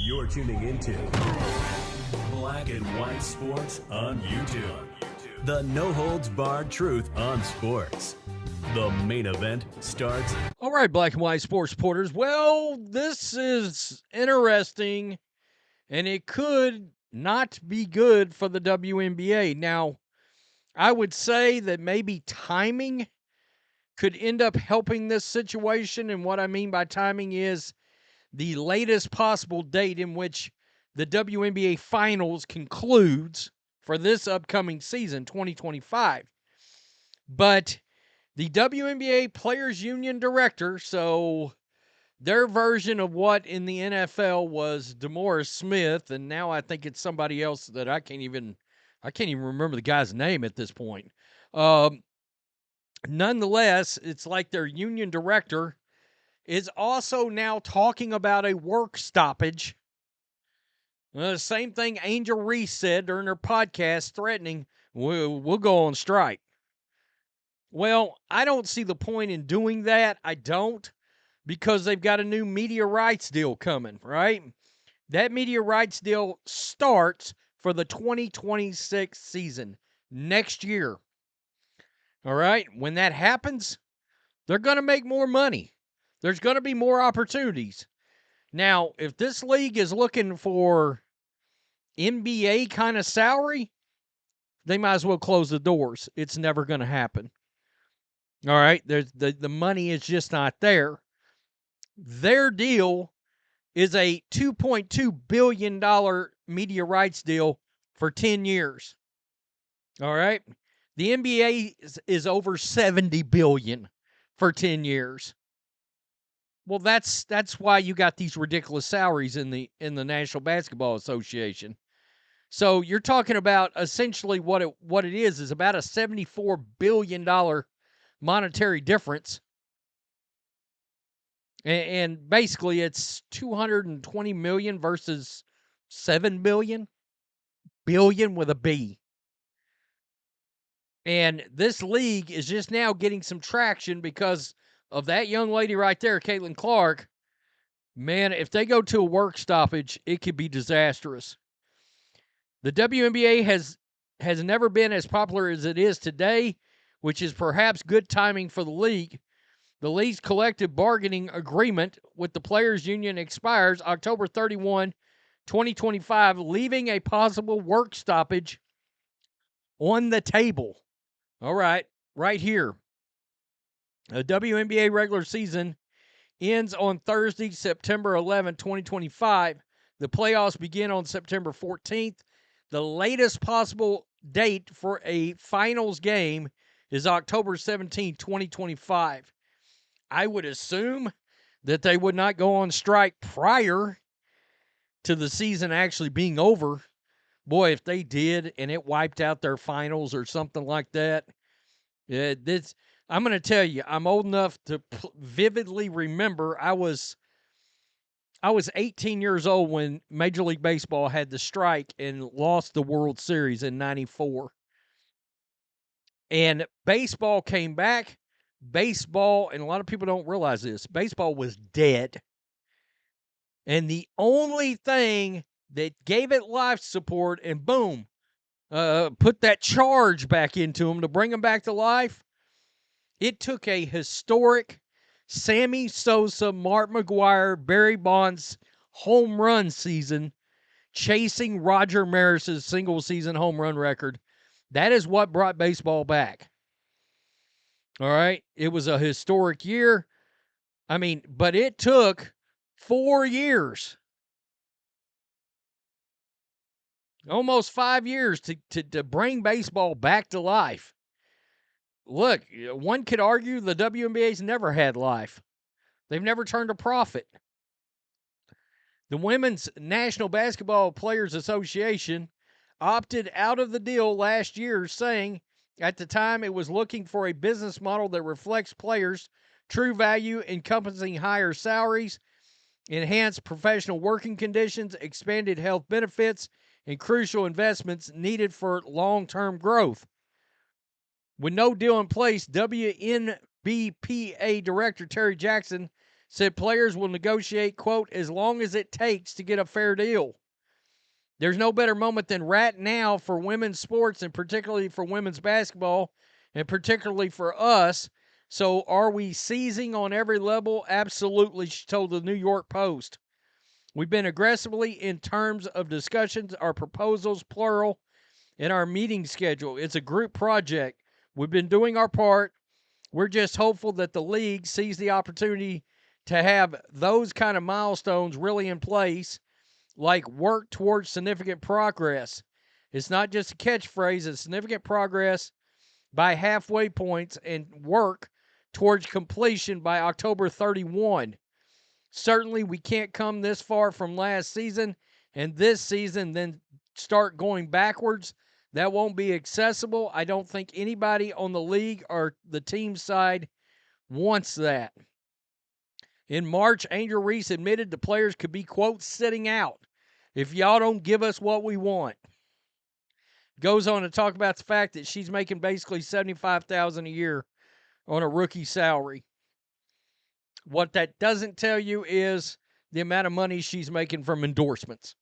You're tuning into Black and White Sports on YouTube. The no-holds-barred truth on sports. The main event starts. All right, Black and White Sports supporters. Well, this is interesting, and it could not be good for the WNBA. Now, I would say that maybe timing could end up helping this situation, and what I mean by timing is the latest possible date in which the WNBA Finals concludes for this upcoming season, 2025. But the WNBA Players Union director, so their version of what in the NFL was DeMaurice Smith, and now I think it's somebody else that I can't even remember the guy's name at this point. Nonetheless, it's like their union director is also now talking about a work stoppage. The same thing Angel Reese said during her podcast, threatening, we'll go on strike. Well, I don't see the point in doing that. I don't, because they've got a new media rights deal coming, right? That media rights deal starts for the 2026 season, next year. All right? When that happens, they're going to make more money. There's going to be more opportunities. Now, if this league is looking for NBA kind of salary, they might as well close the doors. It's never going to happen. All right? The money is just not there. Their deal is a $2.2 billion media rights deal for 10 years. All right? The NBA is over $70 billion for 10 years. Well, that's why you got these ridiculous salaries in the National Basketball Association. So you're talking about essentially what it is about a $74 billion monetary difference. And basically it's $220 million versus $7 billion. Billion with a B. And this league is just now getting some traction because of that young lady right there, Caitlin Clark. Man, if they go to a work stoppage, it could be disastrous. The WNBA has never been as popular as it is today, which is perhaps good timing for the league. The league's collective bargaining agreement with the Players Union expires October 31, 2025, leaving a possible work stoppage on the table. All right, right here. The WNBA regular season ends on Thursday, September 11, 2025. The playoffs begin on September 14th. The latest possible date for a finals game is October 17, 2025. I would assume that they would not go on strike prior to the season actually being over. Boy, if they did and it wiped out their finals or something like that, I'm going to tell you, I'm old enough to vividly remember I was 18 years old when Major League Baseball had the strike and lost the World Series in 94. And baseball came back. Baseball, and a lot of people don't realize this, baseball was dead. And the only thing that gave it life support and boom, put that charge back into them to bring them back to life, it took a historic Sammy Sosa, Mark McGwire, Barry Bonds home run season chasing Roger Maris's single-season home run record. That is what brought baseball back. All right? It was a historic year. I mean, but it took 4 years. Almost 5 years to bring baseball back to life. Look, one could argue the WNBA's never had life. They've never turned a profit. The Women's National Basketball Players Association opted out of the deal last year, saying at the time it was looking for a business model that reflects players' true value, encompassing higher salaries, enhanced professional working conditions, expanded health benefits, and crucial investments needed for long-term growth. With no deal in place, WNBPA Director Terry Jackson said players will negotiate, quote, as long as it takes to get a fair deal. There's no better moment than right now for women's sports, and particularly for women's basketball, and particularly for us. So are we seizing on every level? Absolutely, she told the New York Post. We've been aggressively in terms of discussions, our proposals, plural, and our meeting schedule. It's a group project. We've been doing our part. We're just hopeful that the league sees the opportunity to have those kind of milestones really in place, like work towards significant progress. It's not just a catchphrase, it's significant progress by halfway points and work towards completion by October 31. Certainly, we can't come this far from last season and this season, then start going backwards. That won't be accessible. I don't think anybody on the league or the team side wants that. In March, Angel Reese admitted the players could be, quote, sitting out if y'all don't give us what we want. Goes on to talk about the fact that she's making basically $75,000 a year on a rookie salary. What that doesn't tell you is the amount of money she's making from endorsements.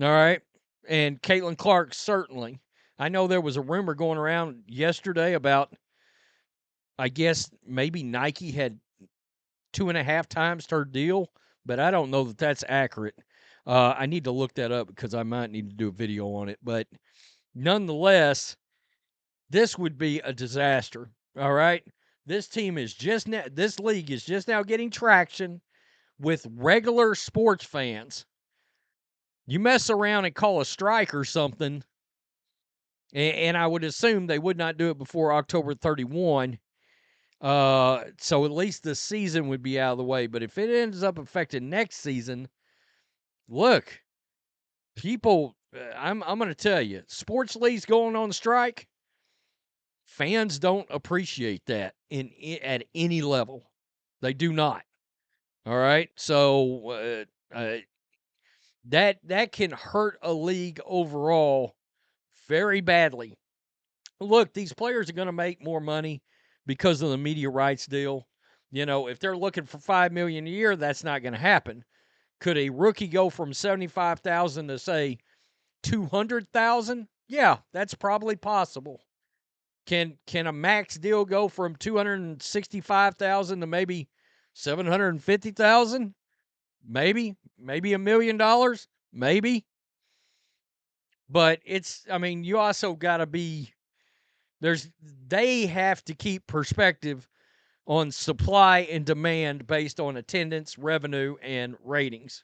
All right? And Caitlin Clark, certainly. I know there was a rumor going around yesterday about, I guess, maybe Nike had 2.5 times her deal, but I don't know that that's accurate. I need to look that up because I might need to do a video on it. But nonetheless, this would be a disaster. All right? This league is just now getting traction with regular sports fans. You mess around and call a strike or something, and I would assume they would not do it before October 31. So at least the season would be out of the way. But if it ends up affecting next season, look, people, I'm going to tell you, sports leagues going on strike, fans don't appreciate that at any level. They do not. All right? So that can hurt a league overall very badly. Look, these players are going to make more money because of the media rights deal. You know, if they're looking for $5 million a year, that's not going to happen. Could a rookie go from $75,000 to say $200,000? Yeah, that's probably possible. Can a max deal go from $265,000 to maybe $750,000? Maybe $1 million, maybe. But you also got to be. They have to keep perspective on supply and demand based on attendance, revenue, and ratings.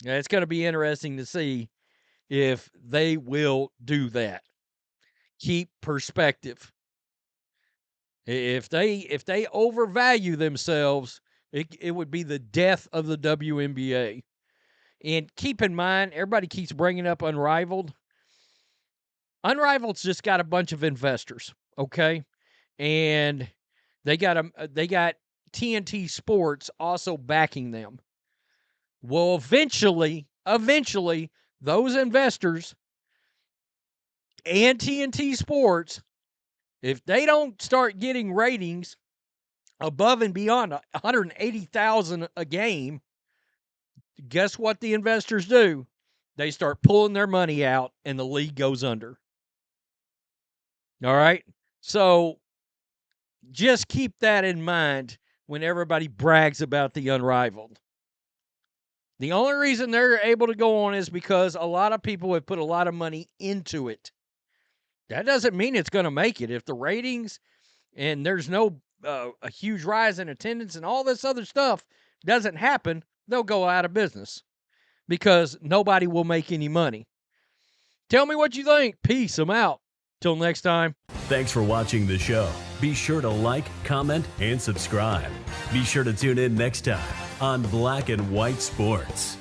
Now, it's going to be interesting to see if they will do that. Keep perspective. If they overvalue themselves, it would be the death of the WNBA. And keep in mind, everybody keeps bringing up Unrivaled. Unrivaled's just got a bunch of investors, okay? And they got TNT Sports also backing them. Well, eventually, those investors and TNT Sports, if they don't start getting ratings above and beyond 180,000 a game, guess what the investors do? They start pulling their money out and the league goes under. All right? So just keep that in mind when everybody brags about the Unrivaled. The only reason they're able to go on is because a lot of people have put a lot of money into it. That doesn't mean it's going to make it. If the ratings and there's no a huge rise in attendance and all this other stuff doesn't happen, they'll go out of business because nobody will make any money. Tell me what you think. Peace. I'm out. Till next time. Thanks for watching the show. Be sure to like, comment, and subscribe. Be sure to tune in next time on Black and White Sports.